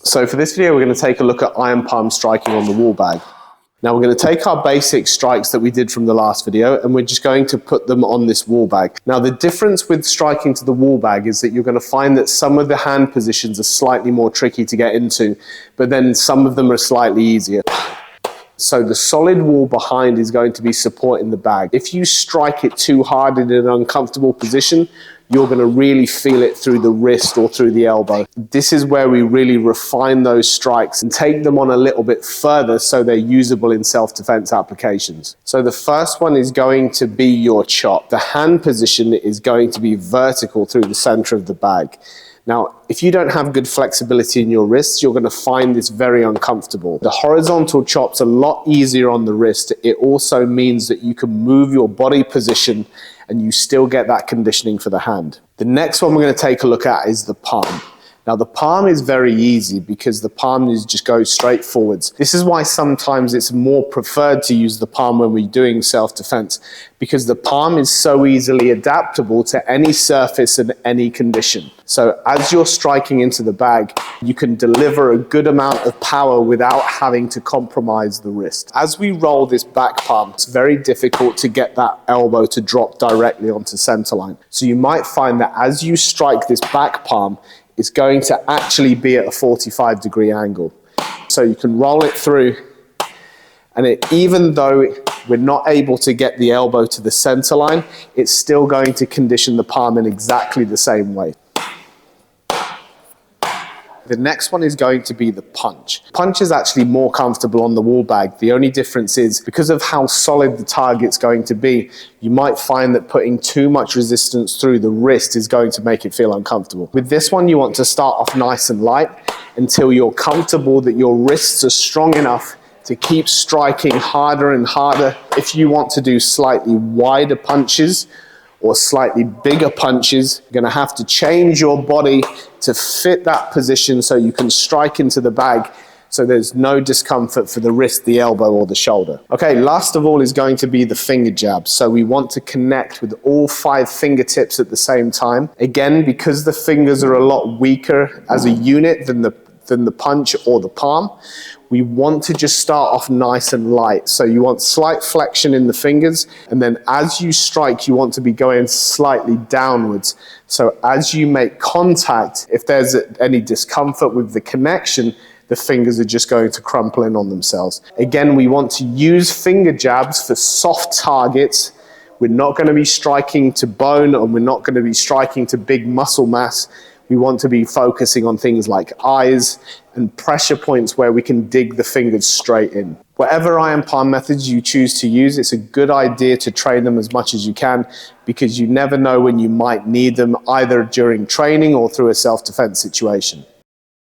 So for this video, we're going to take a look at iron palm striking on the wall bag. Now we're going to take our basic strikes that we did from the last video and we're just going to put them on this wall bag. Now the difference with striking to the wall bag is that you're going to find that some of the hand positions are slightly more tricky to get into, but then some of them are slightly easier. So the solid wall behind is going to be supporting the bag. If you strike it too hard in an uncomfortable position, you're going to really feel it through the wrist or through the elbow. This is where we really refine those strikes and take them on a little bit further so they're usable in self-defense applications. So the first one is going to be your chop. The hand position is going to be vertical through the center of the bag. Now, if you don't have good flexibility in your wrists, you're going to find this very uncomfortable. The horizontal chop's a lot easier on the wrist. It also means that you can move your body position and you still get that conditioning for the hand. The next one we're going to take a look at is the palm. Now the palm is very easy because the palm is just goes straight forwards. This is why sometimes it's more preferred to use the palm when we're doing self-defense, because the palm is so easily adaptable to any surface and any condition. So as you're striking into the bag, you can deliver a good amount of power without having to compromise the wrist. As we roll this back palm, it's very difficult to get that elbow to drop directly onto center line. So you might find that as you strike this back palm, it's going to actually be at a 45-degree angle. So you can roll it through, and even though we're not able to get the elbow to the center line, it's still going to condition the palm in exactly the same way. The next one is going to be the punch. Punch is actually more comfortable on the wall bag. The only difference is because of how solid the target's going to be, you might find that putting too much resistance through the wrist is going to make it feel uncomfortable. With this one, you want to start off nice and light until you're comfortable that your wrists are strong enough to keep striking harder and harder. If you want to do slightly wider punches or slightly bigger punches, you're going to have to change your body to fit that position so you can strike into the bag so there's no discomfort for the wrist, the elbow, or the shoulder. Okay, last of all is going to be the finger jab. So we want to connect with all 5 fingertips at the same time. Again, because the fingers are a lot weaker as a unit than the punch or the palm, we want to just start off nice and light. So you want slight flexion in the fingers, and then as you strike, you want to be going slightly downwards. So as you make contact, if there's any discomfort with the connection, the fingers are just going to crumple in on themselves. Again, we want to use finger jabs for soft targets. We're not going to be striking to bone, and we're not going to be striking to big muscle mass. We want to be focusing on things like eyes and pressure points where we can dig the fingers straight in. Whatever iron palm methods you choose to use, it's a good idea to train them as much as you can, because you never know when you might need them, either during training or through a self-defense situation.